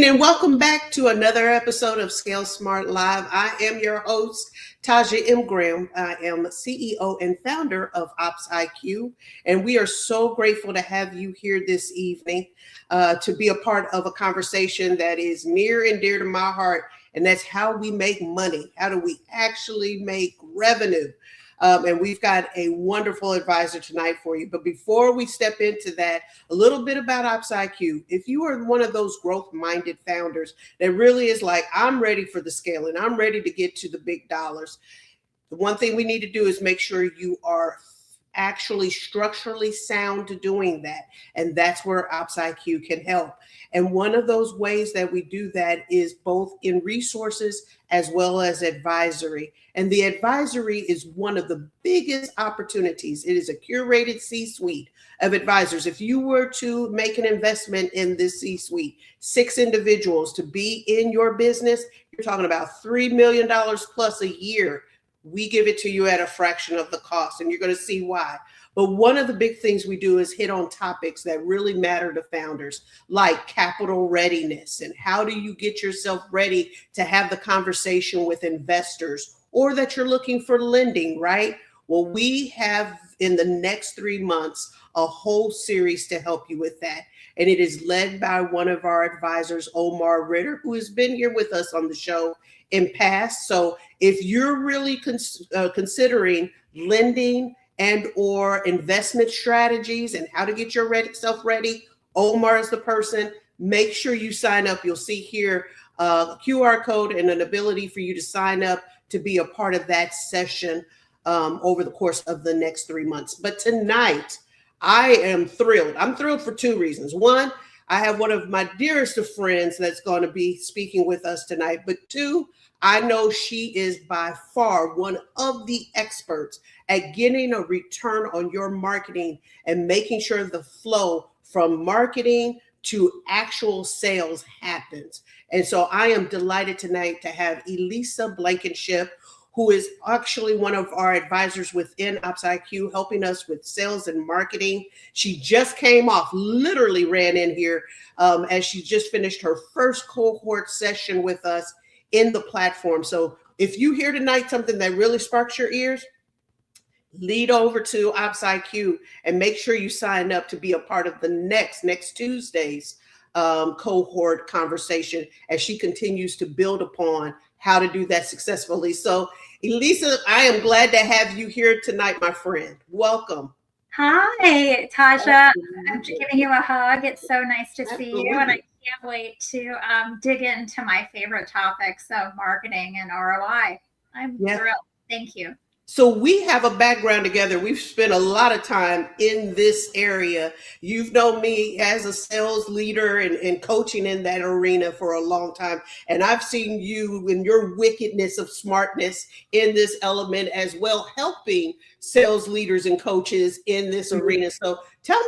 and welcome back to another episode of Scale Smart Live. I am your host, Taja M. Graham. I am CEO and founder of Ops IQ, and we are so grateful to have you here this evening to be a part of a conversation that is near and dear to my heart, and that's how we make money. How do we actually make revenue? And we've got a wonderful advisor tonight for you. But before we step into that, a little bit about Ops IQ. If you are one of those growth-minded founders that really is like, I'm ready for the scaling, I'm ready to get to the big dollars, the one thing we need to do is make sure you are actually structurally sound to doing that. And that's where Ops IQ can help. And one of those ways that we do that is both in resources as well as advisory. And the advisory is one of the biggest opportunities. It is a curated C-suite of advisors. If you were to make an investment in this C-suite, 6 individuals to be in your business, you're talking about $3 million plus a year. We give it to you at a fraction of the cost, and you're going to see why. But one of the big things we do is hit on topics that really matter to founders, like capital readiness and how do you get yourself ready to have the conversation with investors, or that you're looking for lending, right? Well, we have in the next 3 months a whole series to help you with that. And it is led by one of our advisors, Omar Ritter, who has been here with us on the show in past. So if you're really considering lending and or investment strategies and how to get yourself ready, Omar is the person. Make sure you sign up. You'll see here a QR code and an ability for you to sign up to be a part of that session over the course of the next 3 months. But tonight, I am thrilled. I'm thrilled for 2 reasons. One, I have one of my dearest of friends that's going to be speaking with us tonight. But 2, I know she is by far one of the experts at getting a return on your marketing and making sure the flow from marketing to actual sales happens. And so I am delighted tonight to have Elissa Blankenship, who is actually one of our advisors within Ops IQ, helping us with sales and marketing. She just came off, literally ran in here as she just finished her first cohort session with us in the platform. So if you hear tonight something that really sparks your ears, lead over to Ops IQ and make sure you sign up to be a part of the next Tuesday's cohort conversation as she continues to build upon how to do that successfully. So Elissa, I am glad to have you here tonight, my friend. Welcome. Hi, Taja. I'm giving you a hug. It's so nice to see you, and I can't wait to dig into my favorite topics of marketing and ROI. I'm thrilled. Thank you. So we have a background together. We've spent a lot of time in this area. You've known me as a sales leader and coaching in that arena for a long time. And I've seen you in your wickedness of smartness in this element as well, helping sales leaders and coaches in this arena. So tell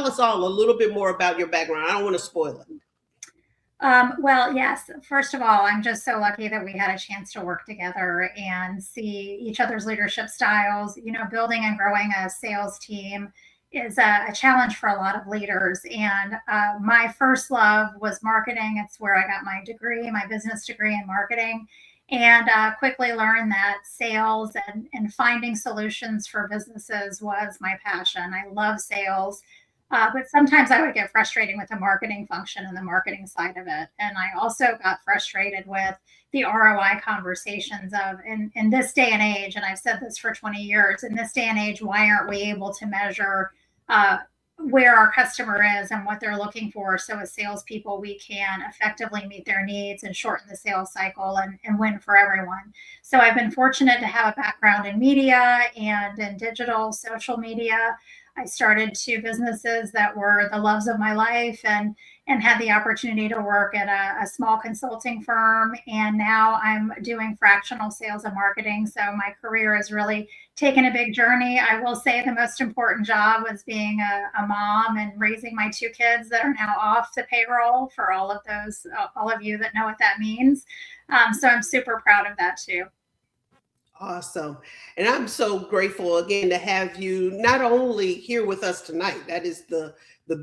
us all a little bit more about your background. I don't want to spoil it. Well, yes. First of all, I'm just so lucky that we had a chance to work together and see each other's leadership styles. You know, building and growing a sales team is a challenge for a lot of leaders. And my first love was marketing. It's where I got my degree, my business degree in marketing, and quickly learned that sales and finding solutions for businesses was my passion. I love sales. But sometimes I would get frustrated with the marketing function and the marketing side of it. And I also got frustrated with the ROI conversations of, in this day and age, and I've said this for 20 years, in this day and age, why aren't we able to measure where our customer is and what they're looking for? So as salespeople, we can effectively meet their needs and shorten the sales cycle and win for everyone. So I've been fortunate to have a background in media and in digital social media. I started 2 businesses that were the loves of my life and had the opportunity to work at a small consulting firm. And now I'm doing fractional sales and marketing. So my career has really taken a big journey. I will say the most important job was being a mom and raising my 2 kids that are now off the payroll, for all of you that know what that means. So I'm super proud of that too. Awesome. And I'm so grateful again to have you not only here with us tonight, that is the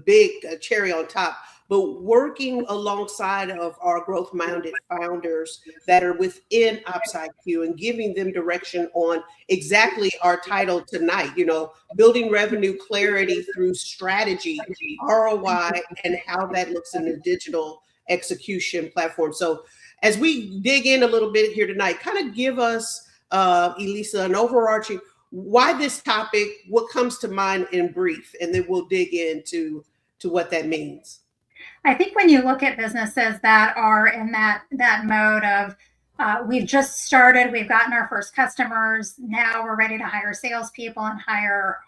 big cherry on top, but working alongside of our growth-minded founders that are within OpsIQ and giving them direction on exactly our title tonight, building revenue clarity through strategy, ROI, and how that looks in the digital execution platform. So as we dig in a little bit here tonight, kind of give us, Elissa, an overarching why this topic, what comes to mind in brief, and then we'll dig into what that means. I think when you look at businesses that are in that mode of we've just started, we've gotten our first customers, now we're ready to hire salespeople and hire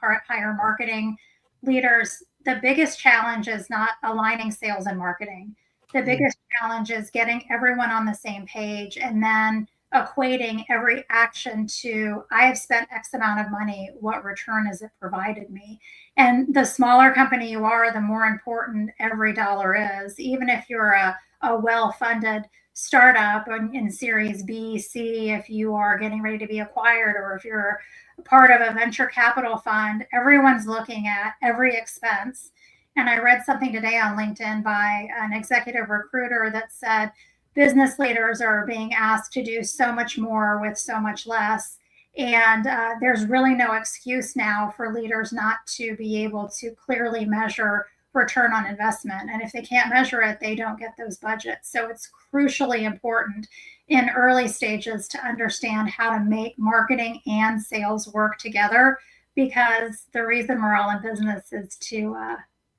marketing leaders. The biggest challenge is not aligning sales and marketing. The biggest challenge is getting everyone on the same page and then equating every action to, I have spent X amount of money, what return has it provided me? And the smaller company you are, the more important every dollar is. Even if you're a well-funded startup in Series B, C, if you are getting ready to be acquired, or if you're part of a venture capital fund, everyone's looking at every expense. And I read something today on LinkedIn by an executive recruiter that said business leaders are being asked to do so much more with so much less. And there's really no excuse now for leaders not to be able to clearly measure return on investment. And if they can't measure it, they don't get those budgets. So it's crucially important in early stages to understand how to make marketing and sales work together, because the reason we're all in business is to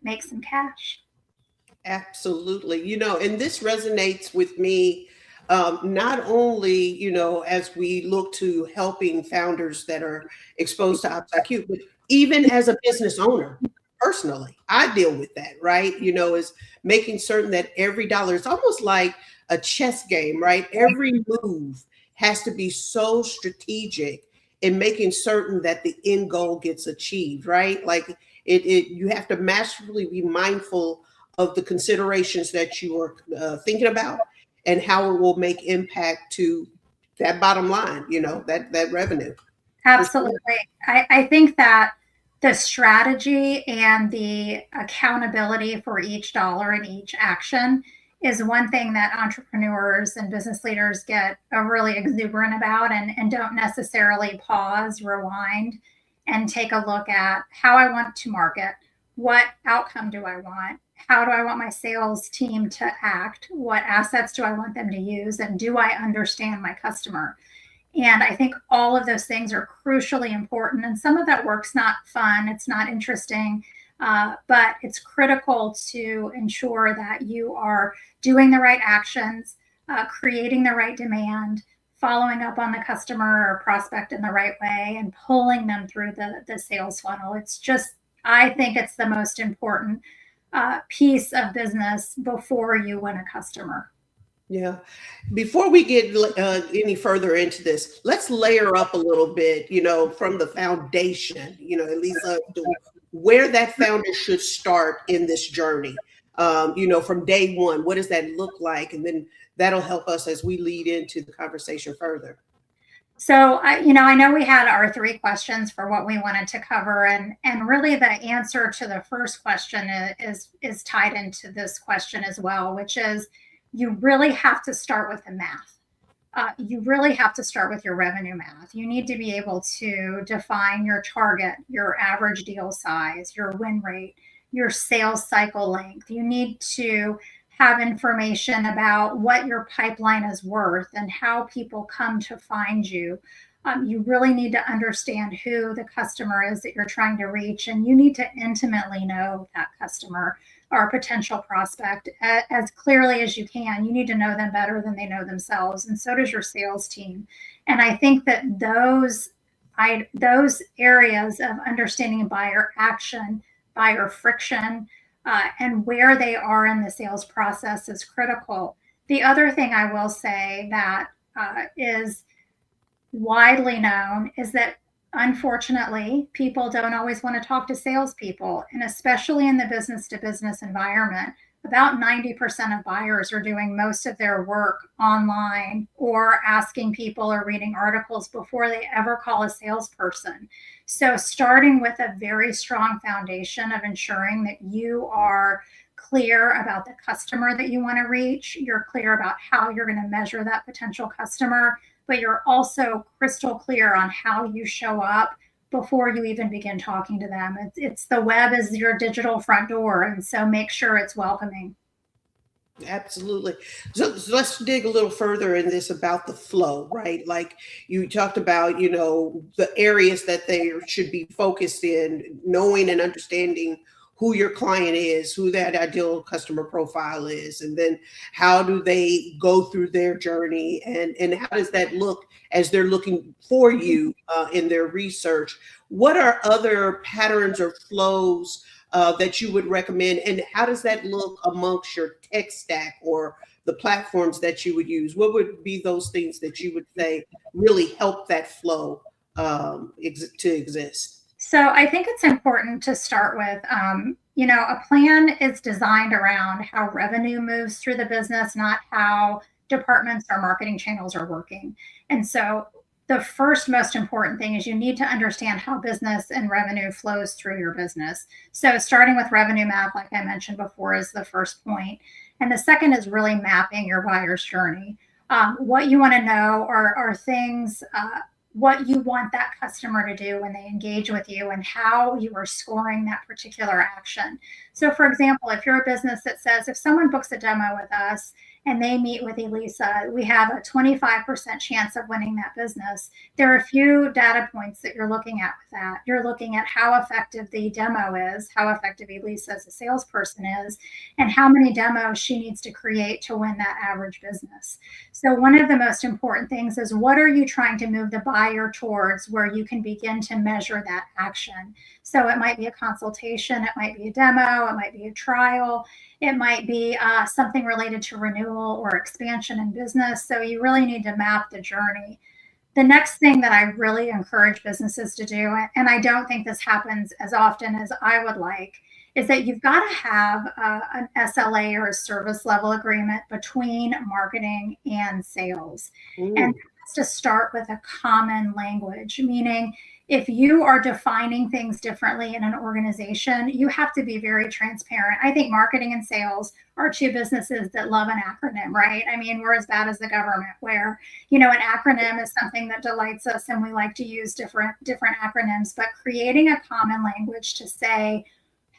make some cash. Absolutely. And this resonates with me, not only, as we look to helping founders that are exposed to OpsIQ, but even as a business owner, personally, I deal with that, right? Is making certain that every dollar, it's almost like a chess game, right? Every move has to be so strategic in making certain that the end goal gets achieved, right? Like you have to masterfully be mindful of the considerations that you are thinking about and how it will make impact to that bottom line, that revenue. Absolutely. I think that the strategy and the accountability for each dollar and each action is one thing that entrepreneurs and business leaders get really exuberant about and don't necessarily pause, rewind, and take a look at how I want to market, what outcome do I want, how do I want my sales team to act, what assets do I want them to use, and do I understand my customer? And I think all of those things are crucially important. And some of that work's not fun, it's not interesting, but it's critical to ensure that you are doing the right actions, creating the right demand, following up on the customer or prospect in the right way, and pulling them through the sales funnel. It's just, I think it's the most important piece of business before you win a customer. Yeah. Before we get any further into this, let's layer up a little bit, from the foundation, Elissa, where that founder should start in this journey, from day one. What does that look like? And then that'll help us as we lead into the conversation further. So, I know we had our 3 questions for what we wanted to cover, and really the answer to the first question is tied into this question as well, which is you really have to start with the math. You really have to start with your revenue math. You need to be able to define your target, your average deal size, your win rate, your sales cycle length. You need to have information about what your pipeline is worth and how people come to find you. You really need to understand who the customer is that you're trying to reach, and you need to intimately know that customer or potential prospect as clearly as you can. You need to know them better than they know themselves, and so does your sales team. And I think that those areas of understanding buyer action, buyer friction, and where they are in the sales process is critical. The other thing I will say that is widely known is that, unfortunately, people don't always want to talk to salespeople, and especially in the business-to-business environment, about 90% of buyers are doing most of their work online or asking people or reading articles before they ever call a salesperson. So starting with a very strong foundation of ensuring that you are clear about the customer that you want to reach. You're clear about how you're going to measure that potential customer, but you're also crystal clear on how you show up before you even begin talking to them. It's the web is your digital front door, and so make sure it's welcoming. Absolutely. So let's dig a little further in this about the flow, right? Like you talked about, the areas that they should be focused in, knowing and understanding who your client is, who that ideal customer profile is, and then how do they go through their journey, and how does that look as they're looking for you in their research? What are other patterns or flows that you would recommend, and how does that look amongst your tech stack or the platforms that you would use? What would be those things that you would say really help that flow to exist? So I think it's important to start with, a plan is designed around how revenue moves through the business, not how departments or marketing channels are working. And so the first most important thing is you need to understand how business and revenue flows through your business. So starting with revenue map, like I mentioned before, is the first point. And the second is really mapping your buyer's journey. What you want to know are things, what you want that customer to do when they engage with you and how you are scoring that particular action. So for example, if you're a business that says, if someone books a demo with us and they meet with Elissa, we have a 25% chance of winning that business. There are a few data points that you're looking at with that. You're looking at how effective the demo is, how effective Elissa as a salesperson is, and how many demos she needs to create to win that average business. So one of the most important things is, what are you trying to move the buyer towards where you can begin to measure that action? So it might be a consultation, it might be a demo, it might be a trial, it might be something related to renewal or expansion in business. So you really need to map the journey. The next thing that I really encourage businesses to do, and I don't think this happens as often as I would like, is that you've got to have an SLA or a service level agreement between marketing and sales. Mm. And that's to start with a common language, meaning if you are defining things differently in an organization, you have to be very transparent. I think marketing and sales are two businesses that love an acronym, right? I mean, we're as bad as the government, where, an acronym is something that delights us and we like to use different acronyms, but creating a common language to say,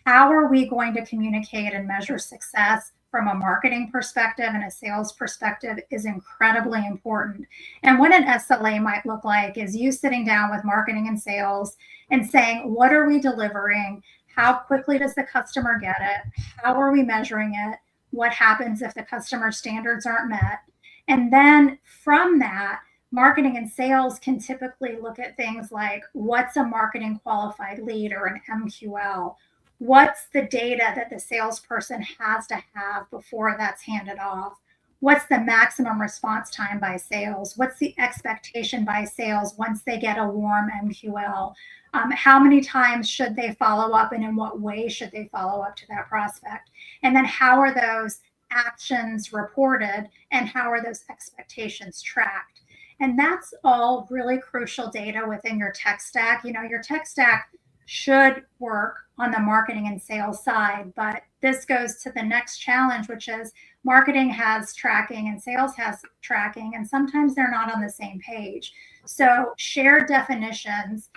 how are we going to communicate and measure success from a marketing perspective and a sales perspective is incredibly important. And what an SLA might look like is you sitting down with marketing and sales and saying, what are we delivering? How quickly does the customer get it? How are we measuring it? What happens if the customer standards aren't met? And then from that, marketing and sales can typically look at things like, what's a marketing qualified lead or an MQL? What's the data that the salesperson has to have before that's handed off? What's the maximum response time by sales? What's the expectation by sales once they get a warm MQL? How many times should they follow up, and in what way should they follow up to that prospect? And then how are those actions reported, and how are those expectations tracked? And that's all really crucial data within your tech stack. Your tech stack should work on the marketing and sales side, but this goes to the next challenge, which is marketing has tracking and sales has tracking, and sometimes they're not on the same page. So shared definitions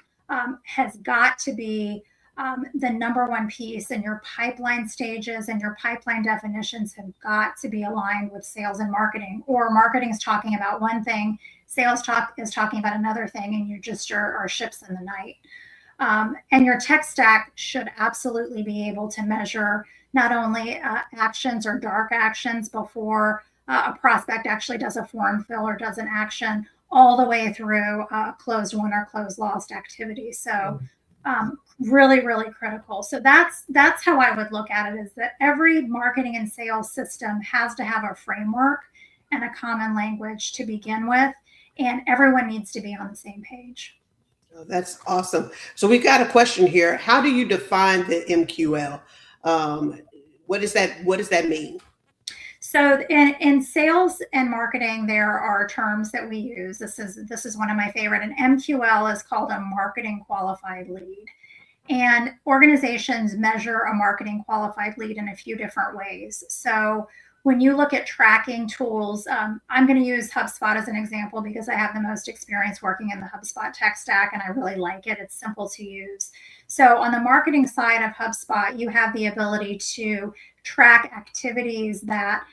has got to be the number one piece, and your pipeline stages and your pipeline definitions have got to be aligned with sales and marketing, or marketing is talking about one thing, sales is talking about another thing, and you just are ships in the night. And your tech stack should absolutely be able to measure not only actions or dark actions before a prospect actually does a form fill or does an action, all the way through closed won or closed lost activity. So really, really critical. So that's how I would look at it, is that every marketing and sales system has to have a framework and a common language to begin with, and everyone needs to be on the same page. Oh, that's awesome. So we've got a question here. How do you define the MQL? What does that mean? So in sales and marketing, there are terms that we use. This is one of my favorite. An MQL is called a marketing qualified lead. And organizations measure a marketing qualified lead in a few different ways. So when you look at tracking tools, I'm going to use HubSpot as an example because I have the most experience working in the HubSpot tech stack and I really like it. It's simple to use. So on the marketing side of HubSpot, you have the ability to track activities that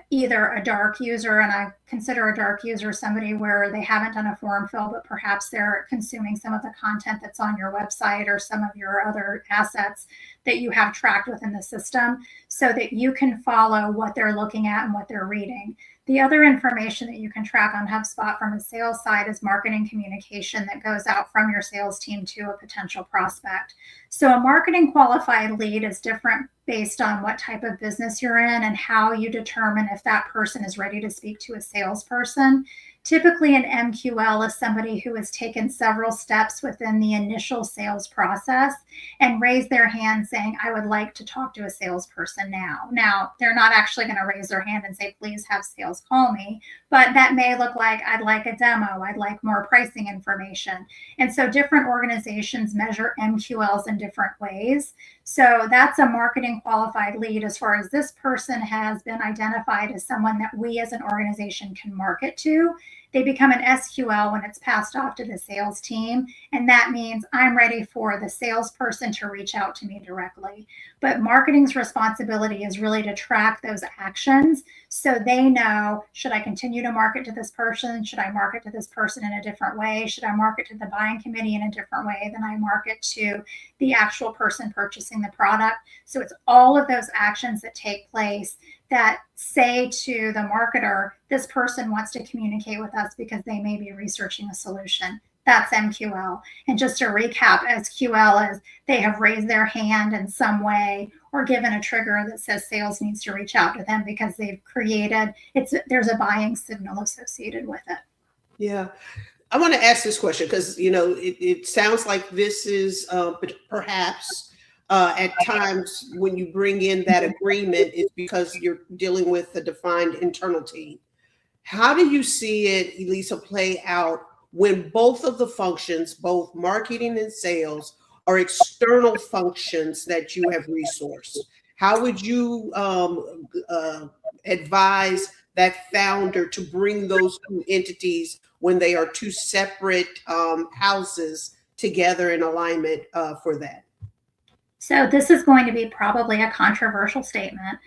either a dark user, and I consider a dark user somebody where they haven't done a form fill, but perhaps they're consuming some of the content that's on your website or some of your other assets that you have tracked within the system so that you can follow what they're looking at and what they're reading. The other information that you can track on HubSpot from a sales side is marketing communication that goes out from your sales team to a potential prospect. So a marketing qualified lead is different based on what type of business you're in and how you determine if that person is ready to speak to a salesperson. Typically, an MQL is somebody who has taken several steps within the initial sales process and raised their hand saying, I would like to talk to a salesperson now. Now, they're not actually going to raise their hand and say, please have sales call me, but that may look like, I'd like a demo, I'd like more pricing information. And so different organizations measure MQLs in different ways. So that's a marketing qualified lead as far as this person has been identified as someone that we as an organization can market to. They become an SQL when it's passed off to the sales team. And that means I'm ready for the salesperson to reach out to me directly. But marketing's responsibility is really to track those actions so they know, should I continue to market to this person? Should I market to this person in a different way? Should I market to the buying committee in a different way than I market to the actual person purchasing the product? So it's all of those actions that take place that say to the marketer, this person wants to communicate with us because they may be researching a solution. That's MQL. And just to recap, SQL is they have raised their hand in some way or given a trigger that says sales needs to reach out to them because they've created, there's a buying signal associated with it. Yeah. I want to ask this question because, it sounds like this is perhaps at times when you bring in that agreement, it's because you're dealing with a defined internal team. How do you see it, Elissa, play out when both of the functions, both marketing and sales, are external functions that you have resourced? How would you advise that founder to bring those two entities when they are two separate houses together in alignment for that? So this is going to be probably a controversial statement.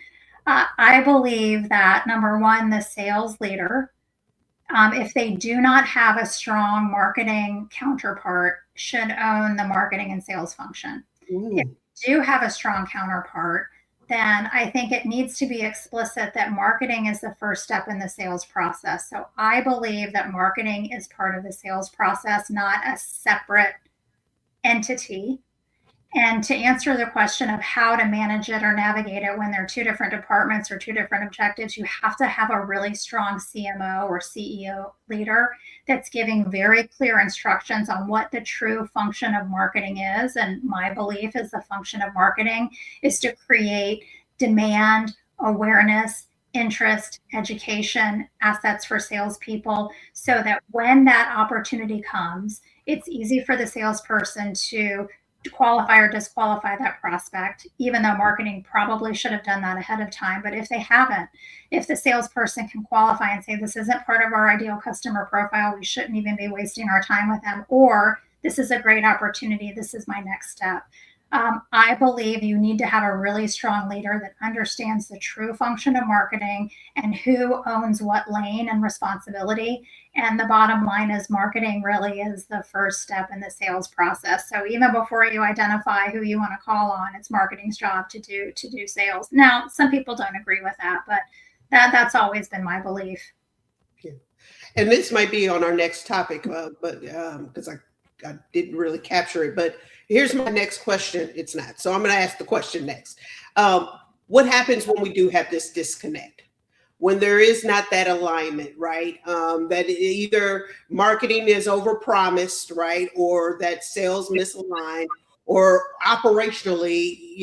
I believe that number one, the sales leader, if they do not have a strong marketing counterpart, should own the marketing and sales function. Ooh. If you do have a strong counterpart, then I think it needs to be explicit that marketing is the first step in the sales process. So I believe that marketing is part of the sales process, not a separate entity. And to answer the question of how to manage it or navigate it when there are two different departments or two different objectives, you have to have a really strong CMO or CEO leader that's giving very clear instructions on what the true function of marketing is. And my belief is the function of marketing is to create demand, awareness, interest, education, assets for salespeople, so that when that opportunity comes, it's easy for the salesperson to qualify or disqualify that prospect, even though marketing probably should have done that ahead of time. But if they haven't, if the salesperson can qualify and say, this isn't part of our ideal customer profile, we shouldn't even be wasting our time with them, or this is a great opportunity, this is my next step. I believe you need to have a really strong leader that understands the true function of marketing and who owns what lane and responsibility. And the bottom line is marketing really is the first step in the sales process. So even before you identify who you want to call on, it's marketing's job to do sales. Now, some people don't agree with that, but that's always been my belief. Yeah. And this might be on our next topic, but because I didn't really capture it, but here's my next question. It's not. So I'm going to ask the question next. What happens when we do have this disconnect? When there is not that alignment, right? That either marketing is overpromised, right? Or that sales misaligned, or operationally,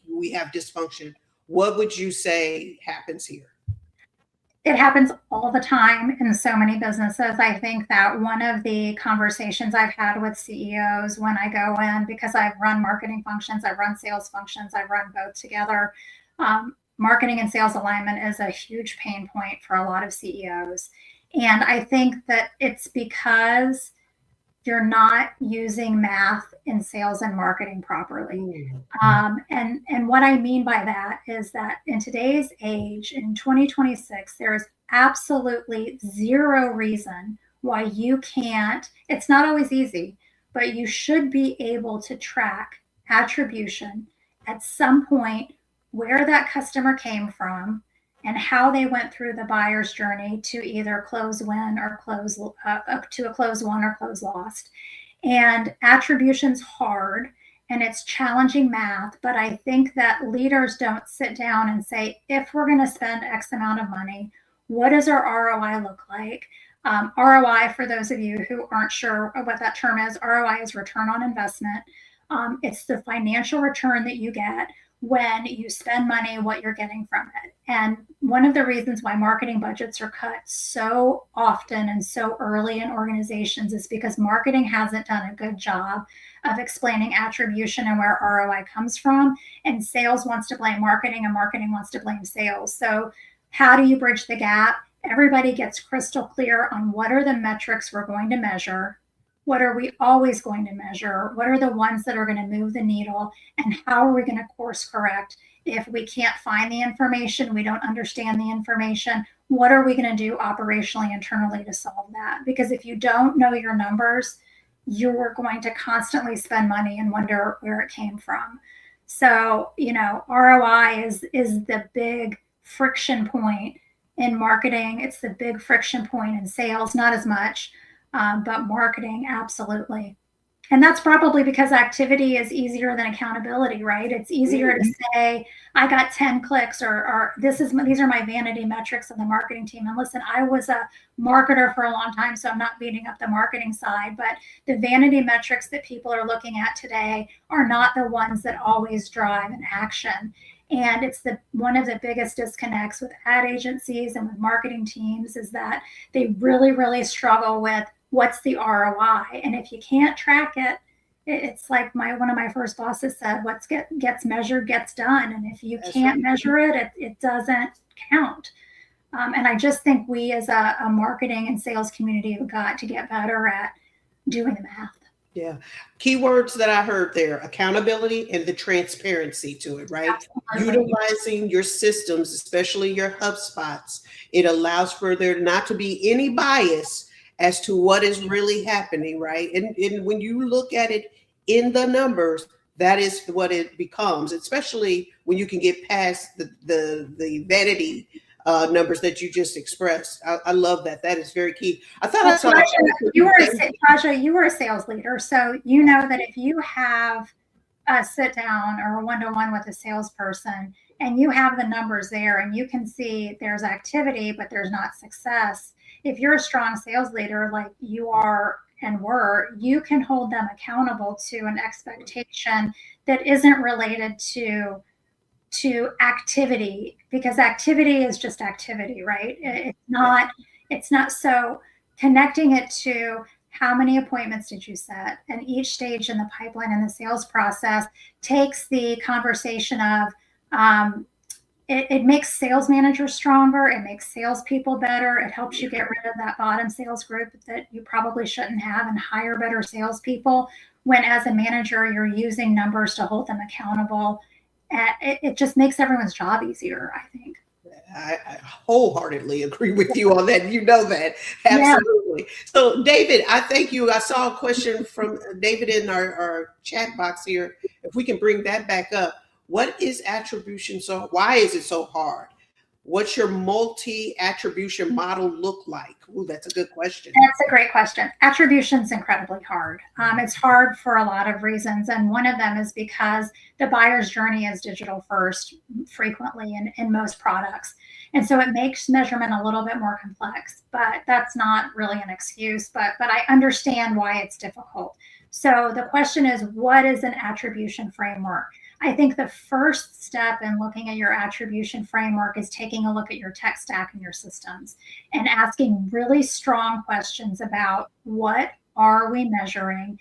we have dysfunction. What would you say happens here? It happens all the time in so many businesses. I think that one of the conversations I've had with CEOs when I go in, because I've run marketing functions, I've run sales functions, I've run both together. Marketing and sales alignment is a huge pain point for a lot of CEOs. And I think that it's because you're not using math in sales and marketing properly. And what I mean by that is that in today's age, in 2026, there is absolutely zero reason why you can't. It's not always easy, but you should be able to track attribution at some point, where that customer came from and how they went through the buyer's journey to either close win or close up to a close won or close lost. And attribution's hard and it's challenging math, but I think that leaders don't sit down and say, if we're going to spend X amount of money, what does our ROI look like? ROI, for those of you who aren't sure what that term is, ROI is return on investment. It's the financial return that you get when you spend money, what you're getting from it. And one of the reasons why marketing budgets are cut so often and so early in organizations is because marketing hasn't done a good job of explaining attribution and where ROI comes from. And sales wants to blame marketing and marketing wants to blame sales. So how do you bridge the gap? Everybody gets crystal clear on what are the metrics we're going to measure. What are we always going to measure? What are the ones that are going to move the needle? And how are we going to course correct if we can't find the information, we don't understand the information? What are we going to do operationally, internally to solve that? Because if you don't know your numbers, you're going to constantly spend money and wonder where it came from. So, ROI is the big friction point in marketing. It's the big friction point in sales, not as much. But marketing, absolutely. And that's probably because activity is easier than accountability, right? It's easier to say, I got 10 clicks or these are my vanity metrics on the marketing team. And listen, I was a marketer for a long time, so I'm not beating up the marketing side, but the vanity metrics that people are looking at today are not the ones that always drive an action. And it's one of the biggest disconnects with ad agencies and with marketing teams is that they really, really struggle with what's the ROI. And if you can't track it, it's like one of my first bosses said, what gets measured gets done. And if you can't measure it, it doesn't count. And I just think we as a marketing and sales community have got to get better at doing the math. Yeah. Keywords that I heard there, accountability and the transparency to it, right? Absolutely. Utilizing your systems, especially your HubSpots, it allows for there not to be any bias as to what is really happening, right? And when you look at it in the numbers, that is what it becomes, especially when you can get past the vanity numbers that you just expressed. I love that. That is very key. I thought I saw Taja, you were a sales leader, so you know that if you have a sit down or a one-to-one with a salesperson and you have the numbers there and you can see there's activity but there's not success, if you're a strong sales leader like you are and were, you can hold them accountable to an expectation that isn't related to activity, because activity is just activity, right? It's not. So connecting it to how many appointments did you set, and each stage in the pipeline in the sales process takes the conversation of it makes sales managers stronger. It makes salespeople better. It helps you get rid of that bottom sales group that you probably shouldn't have and hire better salespeople when, as a manager, you're using numbers to hold them accountable. It just makes everyone's job easier, I think. I wholeheartedly agree with you on that. You know that. Absolutely. Yeah. So, David, I thank you. I saw a question from David in our chat box here. If we can bring that back up. What is attribution? So why is it so hard? What's your multi-attribution model look like? Ooh, that's a good question. That's a great question. Attribution is incredibly hard. It's hard for a lot of reasons. And one of them is because the buyer's journey is digital first frequently in most products. And so it makes measurement a little bit more complex, but that's not really an excuse, but I understand why it's difficult. So the question is, what is an attribution framework? I think the first step in looking at your attribution framework is taking a look at your tech stack and your systems and asking really strong questions about what are we measuring,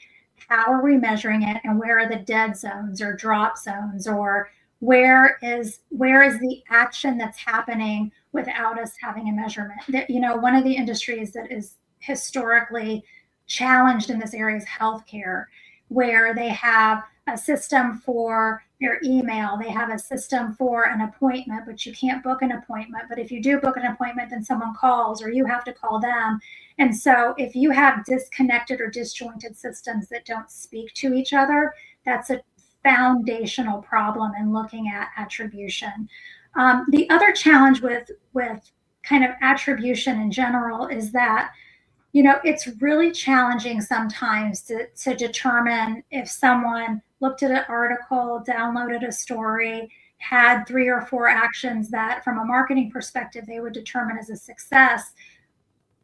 how are we measuring it, and where are the dead zones or drop zones, or where is the action that's happening without us having a measurement. That, one of the industries that is historically challenged in this area is healthcare, where they have a system for your email, they have a system for an appointment, but you can't book an appointment. But if you do book an appointment, then someone calls or you have to call them. And so if you have disconnected or disjointed systems that don't speak to each other, that's a foundational problem in looking at attribution. The other challenge with kind of attribution in general is that it's really challenging sometimes to determine if someone looked at an article, downloaded a story, had 3 or 4 actions that from a marketing perspective they would determine as a success.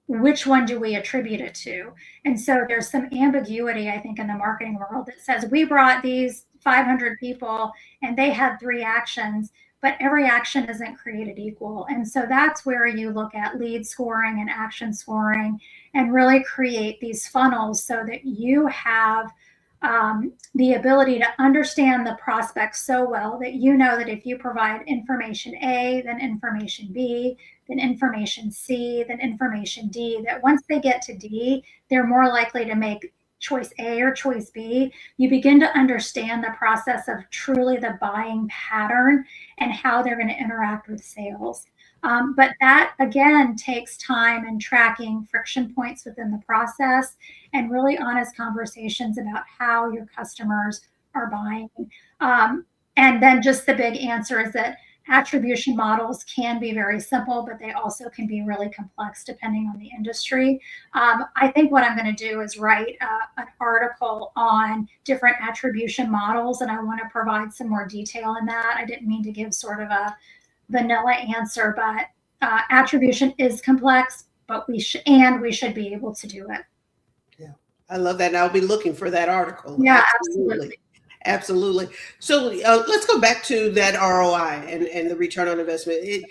Which one do we attribute it to? And so there's some ambiguity, I think, in the marketing world that says we brought these 500 people and they had 3 actions, but every action isn't created equal. And so that's where you look at lead scoring and action scoring and really create these funnels so that you have the ability to understand the prospect so well that you know that if you provide information A, then information B, then information C, then information D, that once they get to D, they're more likely to make choice A or choice B. You begin to understand the process of truly the buying pattern and how they're going to interact with sales. But that, again, takes time and tracking friction points within the process and really honest conversations about how your customers are buying. And then just the big answer is that attribution models can be very simple, but they also can be really complex depending on the industry. I think what I'm going to do is write an article on different attribution models, and I want to provide some more detail in that. I didn't mean to give sort of a vanilla answer, but attribution is complex, but we should be able to do it. Yeah, I love that. And I'll be looking for that article. Yeah, absolutely. Absolutely. So let's go back to that ROI and the return on investment.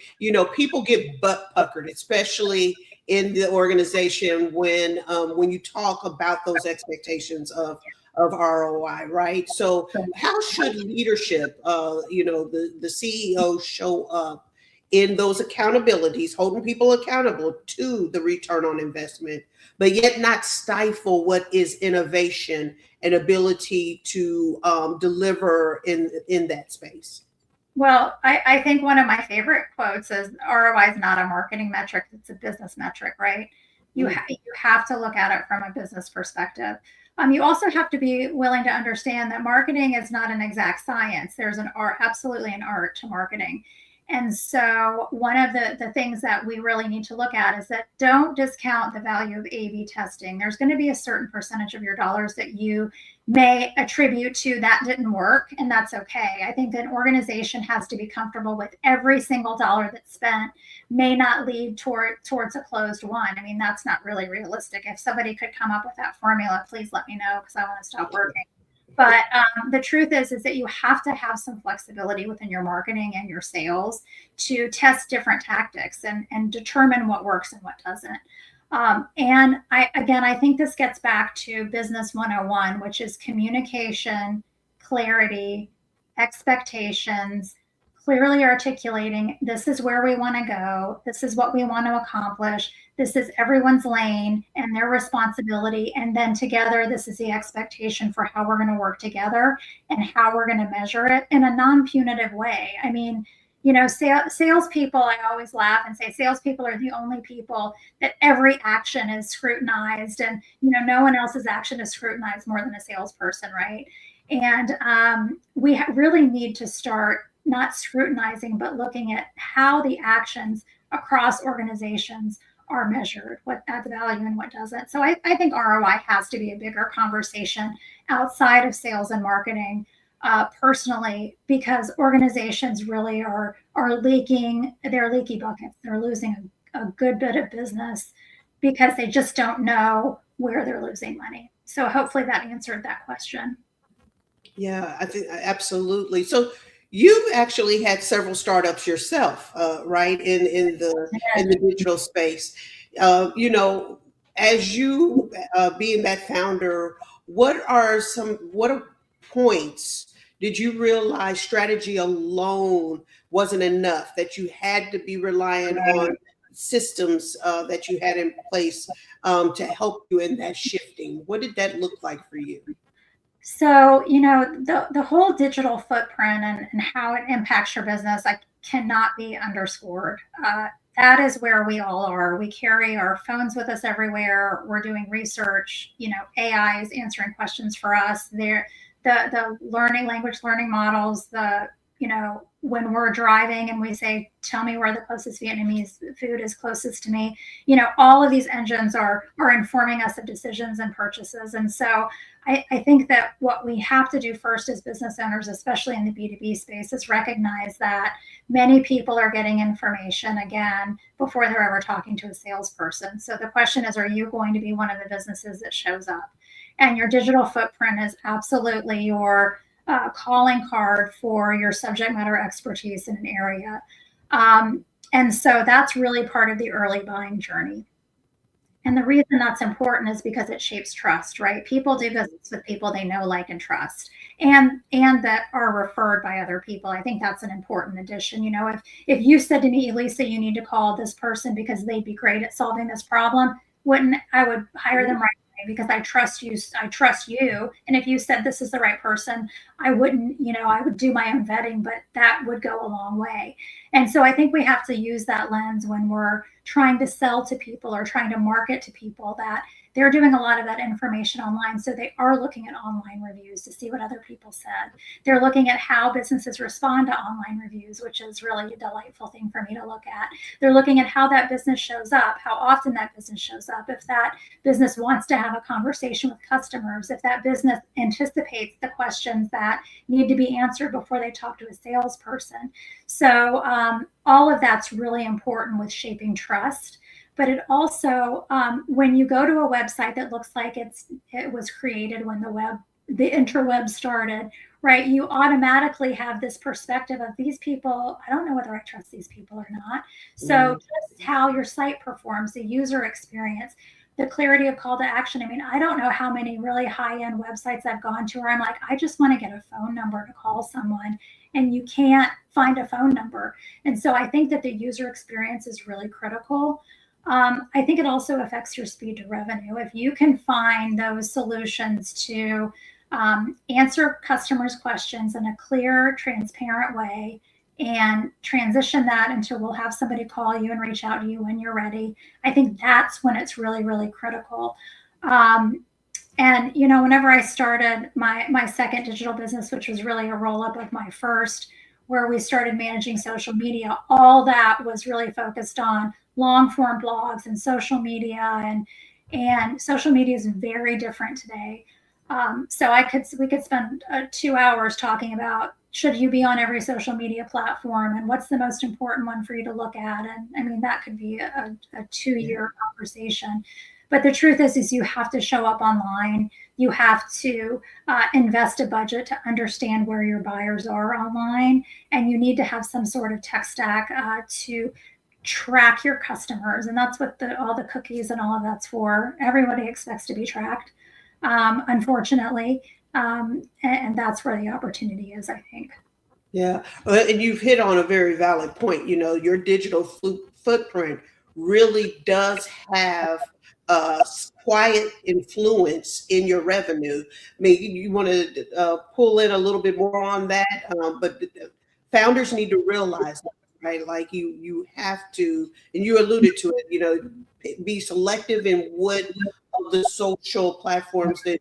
People get butt puckered, especially in the organization when you talk about those expectations of ROI, right? So how should leadership, the CEO show up in those accountabilities, holding people accountable to the return on investment, but yet not stifle what is innovation and ability to deliver in that space? Well, I think one of my favorite quotes is ROI is not a marketing metric, it's a business metric, right? You have to look at it from a business perspective. You also have to be willing to understand that marketing is not an exact science. There's an art, absolutely an art to marketing. And so one of the things that we really need to look at is that don't discount the value of A/B testing. There's going to be a certain percentage of your dollars that you may attribute to that didn't work, and that's okay. I think an organization has to be comfortable with every single dollar that's spent may not lead towards a closed one. I mean, that's not really realistic. If somebody could come up with that formula, please let me know because I want to stop working. But the truth is that you have to have some flexibility within your marketing and your sales to test different tactics and determine what works and what doesn't. And I think this gets back to business 101, which is communication, clarity, expectations, clearly articulating this is where we want to go, this is what we want to accomplish, this is everyone's lane and their responsibility, and then together this is the expectation for how we're going to work together and how we're going to measure it in a non-punitive way. I mean, salespeople, I always laugh and say salespeople are the only people that every action is scrutinized, and no one else's action is scrutinized more than a salesperson, right? And we really need to start not scrutinizing, but looking at how the actions across organizations are measured, what adds value and what doesn't. So I think ROI has to be a bigger conversation outside of sales and marketing, personally, because organizations really are leaking, they're leaky buckets. They're losing a good bit of business because they just don't know where they're losing money. So hopefully that answered that question. Yeah, I think absolutely. So you actually had several startups yourself, right? In the digital space, you know, as you being that founder, what are points did you realize strategy alone wasn't enough? That you had to be relying on systems that you had in place to help you in that shifting. What did that look like for you? So, the whole digital footprint and how it impacts your business, I cannot be underscored. That is where we all are. We carry our phones with us everywhere. We're doing research. AI is answering questions for us. The language learning models. When we're driving and we say, "Tell me where the closest Vietnamese food is closest to me." All of these engines are informing us of decisions and purchases, and so I think that what we have to do first as business owners, especially in the B2B space, is recognize that many people are getting information again before they're ever talking to a salesperson. So the question is, are you going to be one of the businesses that shows up? And your digital footprint is absolutely your calling card for your subject matter expertise in an area. And so that's really part of the early buying journey. And the reason that's important is because it shapes trust, right? People do business with people they know, like, and trust, and that are referred by other people. I think that's an important addition. If you said to me, "Elissa, you need to call this person because they'd be great at solving this problem," wouldn't I would hire them right away because I trust you. I trust you. And if you said this is the right person, I wouldn't. I would do my own vetting, but that would go a long way. And so I think we have to use that lens when we're trying to sell to people or trying to market to people, that they're doing a lot of that information online. So they are looking at online reviews to see what other people said. They're looking at how businesses respond to online reviews, which is really a delightful thing for me to look at. They're looking at how that business shows up, how often that business shows up, if that business wants to have a conversation with customers, if that business anticipates the questions that need to be answered before they talk to a salesperson. So all of that's really important with shaping trust. But it also, when you go to a website that looks like it was created when the interweb started, right? You automatically have this perspective of, these people, I don't know whether I trust these people or not. So just how your site performs, the user experience, the clarity of call to action. I mean, I don't know how many really high-end websites I've gone to where I'm like, I just want to get a phone number to call someone, and you can't find a phone number. And so I think that the user experience is really critical. I think it also affects your speed to revenue. If you can find those solutions to answer customers' questions in a clear, transparent way, and transition that into, we'll have somebody call you and reach out to you when you're ready, I think that's when it's really, really critical. And whenever I started my second digital business, which was really a roll up of my first, where we started managing social media, all that was really focused on long form blogs and social media, and social media is very different today. So we could spend 2 hours talking about, should you be on every social media platform, and what's the most important one for you to look at? And I mean, that could be a 2-year conversation. But the truth is you have to show up online. You have to invest a budget to understand where your buyers are online, and you need to have some sort of tech stack to track your customers. And that's what all the cookies and all of that's for. Everybody expects to be tracked, unfortunately. And that's where the opportunity is, I think. Yeah, and you've hit on a very valid point. Your digital footprint really does have a quiet influence in your revenue. I mean, you want to pull in a little bit more on that, but founders need to realize that, right? Like you have to, and you alluded to it. Be selective in what of the social platforms that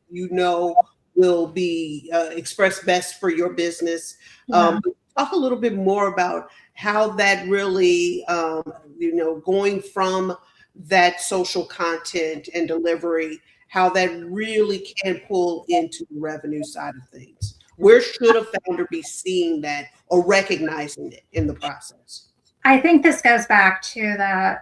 will be expressed best for your business. Talk a little bit more about how that really, going from that social content and delivery, how that really can pull into the revenue side of things. Where should a founder be seeing that or recognizing it in the process? I think this goes back to the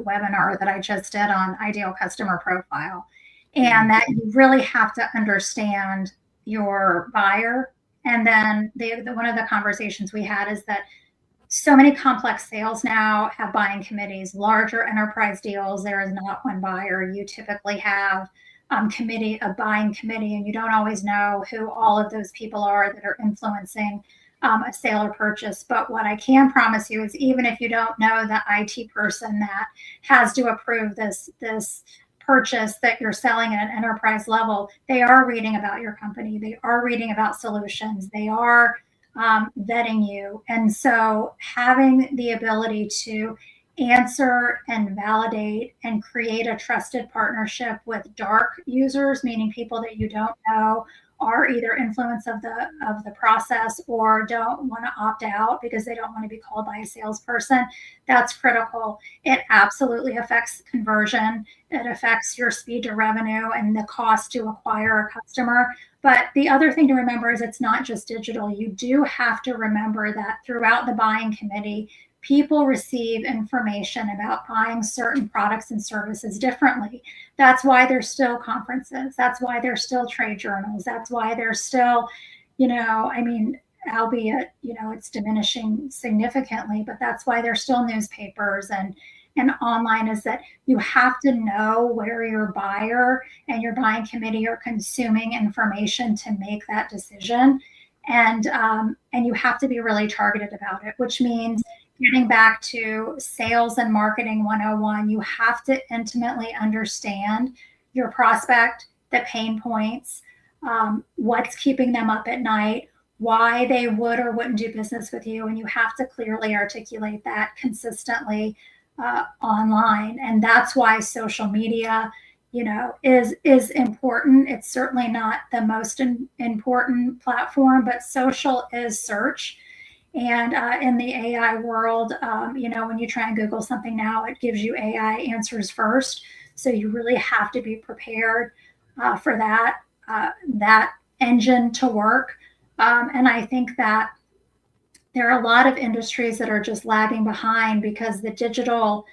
webinar that I just did on ideal customer profile, and that you really have to understand your buyer. And then one of the conversations we had is that so many complex sales now have buying committees, larger enterprise deals. There is not one buyer. You typically have a buying committee, and you don't always know who all of those people are that are influencing a sale or purchase. But what I can promise you is, even if you don't know the IT person that has to approve this purchase that you're selling at an enterprise level, they are reading about your company. They are reading about solutions. They are vetting you. And so having the ability to answer and validate and create a trusted partnership with dark users, meaning people that you don't know are either influence of the process or don't want to opt out because they don't want to be called by a salesperson, that's critical. It absolutely affects conversion. It affects your speed to revenue and the cost to acquire a customer. But the other thing to remember is it's not just digital. You do have to remember that throughout the buying committee, people receive information about buying certain products and services differently. That's why there's still conferences. That's why there's still trade journals. That's why there's still, albeit, it's diminishing significantly, but that's why there's still newspapers and online, is that you have to know where your buyer and your buying committee are consuming information to make that decision. And you have to be really targeted about it, which means getting back to sales and marketing 101, you have to intimately understand your prospect, the pain points, what's keeping them up at night, why they would or wouldn't do business with you. And you have to clearly articulate that consistently online. And that's why social media, is important. It's certainly not the most important platform, but social is search. And in the AI world, when you try and Google something now, it gives you AI answers first. So you really have to be prepared for that engine to work. And I think that there are a lot of industries that are just lagging behind because the digital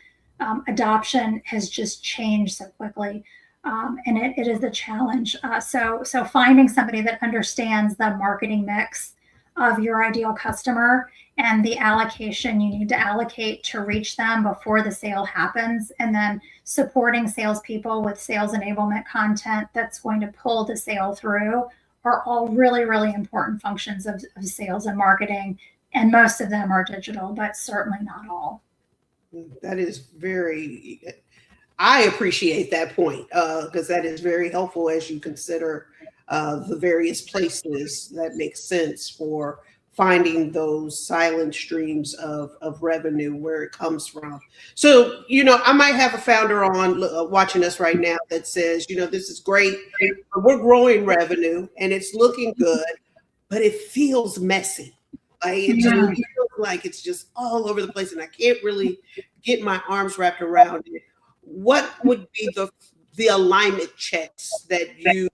adoption has just changed so quickly. And it is a challenge. So finding somebody that understands the marketing mix of your ideal customer and the allocation you need to allocate to reach them before the sale happens, and then supporting salespeople with sales enablement content that's going to pull the sale through, are all really, really important functions of sales and marketing. And most of them are digital, but certainly not all. That is I appreciate that point because that is very helpful as you consider the various places that make sense for finding those silent streams of revenue, where it comes from. So, I might have a founder on watching us right now that says, this is great. We're growing revenue and it's looking good, but it feels messy. It just feels like it's just all over the place and I can't really get my arms wrapped around it. What would be the alignment checks that you,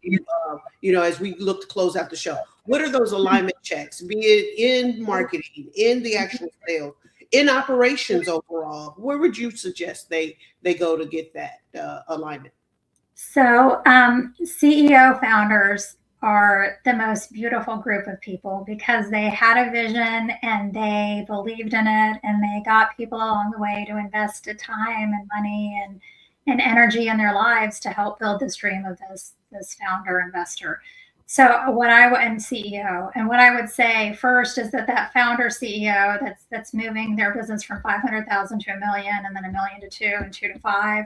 as we look to close out the show, what are those alignment checks, be it in marketing, in the actual sales, in operations overall? Where would you suggest they go to get that alignment? So CEO founders are the most beautiful group of people because they had a vision and they believed in it, and they got people along the way to invest time and money and energy in their lives to help build this dream of this founder investor. So and CEO, and what I would say first is that founder CEO that's moving their business from 500,000 to $1 million, and then $1 million to 2 and 2 to 5.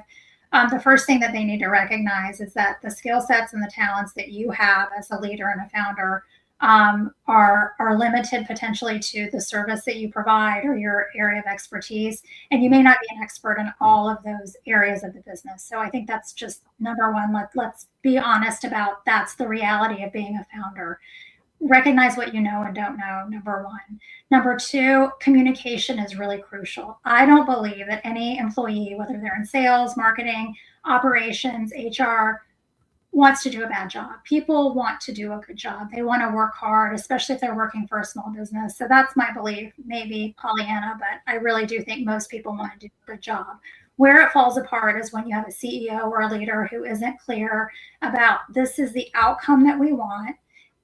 The first thing that they need to recognize is that the skill sets and the talents that you have as a leader and a founder are limited potentially to the service that you provide or your area of expertise. And you may not be an expert in all of those areas of the business. So I think that's just number one. Let's be honest about that's the reality of being a founder. Recognize what you know and don't know, number one. Number two, communication is really crucial. I don't believe that any employee, whether they're in sales, marketing, operations, HR, wants to do a bad job. People want to do a good job. They want to work hard, especially if they're working for a small business. So that's my belief, maybe Pollyanna, but I really do think most people want to do a good job. Where it falls apart is when you have a CEO or a leader who isn't clear about this is the outcome that we want.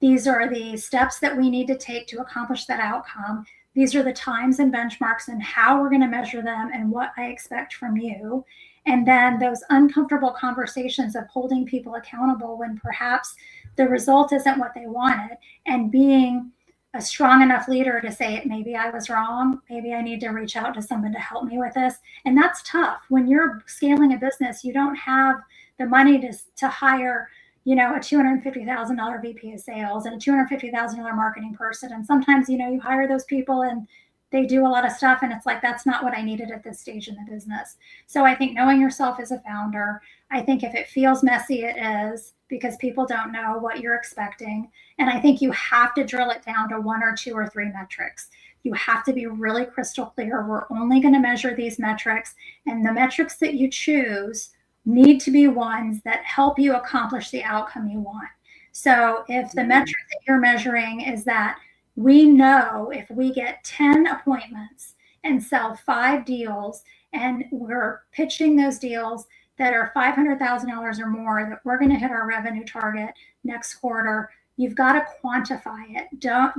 These are the steps that we need to take to accomplish that outcome. These are the times and benchmarks and how we're going to measure them and what I expect from you. And then those uncomfortable conversations of holding people accountable when perhaps the result isn't what they wanted, and being a strong enough leader to say, maybe I was wrong. Maybe I need to reach out to someone to help me with this. And that's tough. When you're scaling a business, you don't have the money to hire, a $250,000 VP of sales and a $250,000 marketing person. And sometimes, you hire those people and they do a lot of stuff. And it's like, that's not what I needed at this stage in the business. So I think knowing yourself as a founder, I think if it feels messy, it is, because people don't know what you're expecting. And I think you have to drill it down to 1 or 2 or 3 metrics. You have to be really crystal clear. We're only going to measure these metrics, and the metrics that you choose need to be ones that help you accomplish the outcome you want. So if the metric that you're measuring is that we know if we get 10 appointments and sell 5 deals, and we're pitching those deals that are $500,000 or more, that we're going to hit our revenue target next quarter, you've got to quantify it.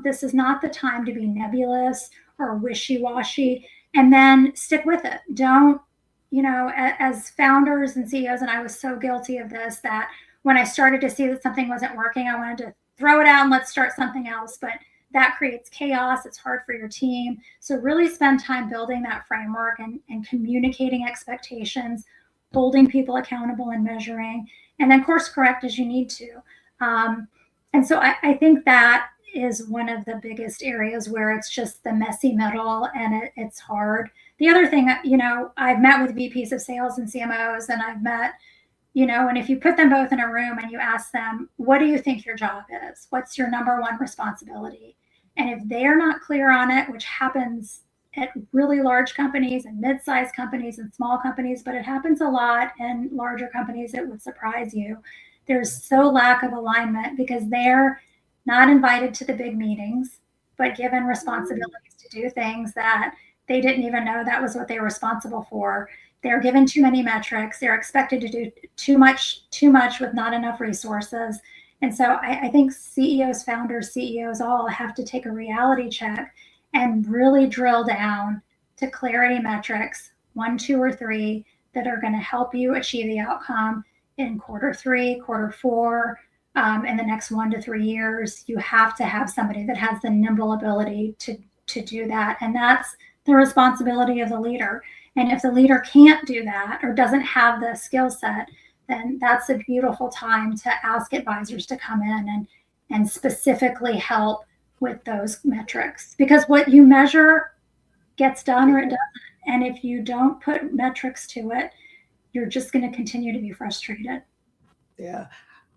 This is not the time to be nebulous or wishy-washy, and then stick with it. Don't, as founders and CEOs, and I was so guilty of this, that when I started to see that something wasn't working, I wanted to throw it out and let's start something else. But that creates chaos. It's hard for your team. So really spend time building that framework and communicating expectations, holding people accountable and measuring, and then course correct as you need to. And so I think that is one of the biggest areas where it's just the messy middle, and it's hard. The other thing, I've met with VPs of sales and CMOs, and I've met, and if you put them both in a room and you ask them, what do you think your job is? What's your number one responsibility? And if they're not clear on it, which happens at really large companies and mid-sized companies and small companies, but it happens a lot in larger companies, it would surprise you. There's so lack of alignment because they're not invited to the big meetings, but given responsibilities to do things that they didn't even know that was what they were responsible for. They're given too many metrics. They're expected to do too much with not enough resources. And so I think CEOs, founders, CEOs all have to take a reality check and really drill down to clarity metrics, 1, 2, or 3, that are going to help you achieve the outcome in quarter 3, quarter 4, in the next 1 to 3 years. You have to have somebody that has the nimble ability to do that. And that's the responsibility of the leader. And if the leader can't do that or doesn't have the skill set, then that's a beautiful time to ask advisors to come in and specifically help with those metrics. Because what you measure gets done or it doesn't. And if you don't put metrics to it, you're just going to continue to be frustrated. Yeah.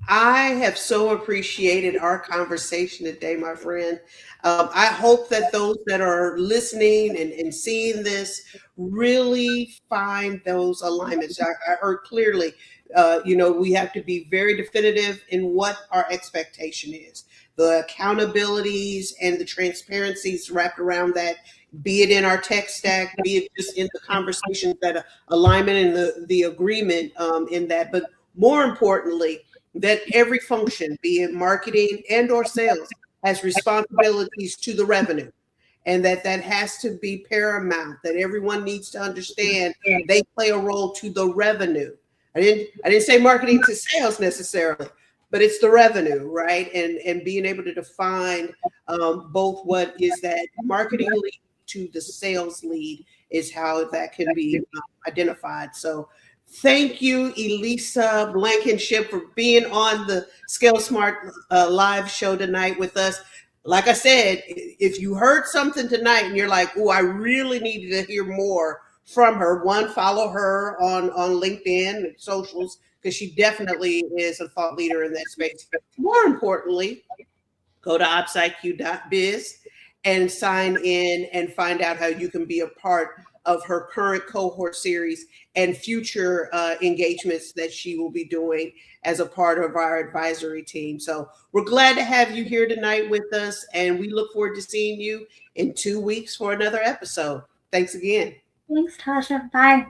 I have so appreciated our conversation today, my friend. I hope that those that are listening and seeing this really find those alignments. I heard clearly, we have to be very definitive in what our expectation is. The accountabilities and the transparencies wrapped around that, be it in our tech stack, be it just in the conversations, that alignment and the agreement in that. But more importantly, that every function, be it marketing and or sales, has responsibilities to the revenue, and that has to be paramount, that everyone needs to understand they play a role to the revenue. I didn't say marketing to sales necessarily, but it's the revenue, right? And being able to define both what is that marketing lead to the sales lead is how that can be identified. So thank you, Elissa Blankenship, for being on the Scale Smart live show tonight with us. Like I said, if you heard something tonight and you're like, oh, I really needed to hear more from her, one, follow her on LinkedIn and socials, because she definitely is a thought leader in that space. More importantly, go to opsiq.biz and sign in and find out how you can be a part of her current cohort series and future engagements that she will be doing as a part of our advisory team. So we're glad to have you here tonight with us, and we look forward to seeing you in 2 weeks for another episode. Thanks again. Thanks, Tasha. Bye.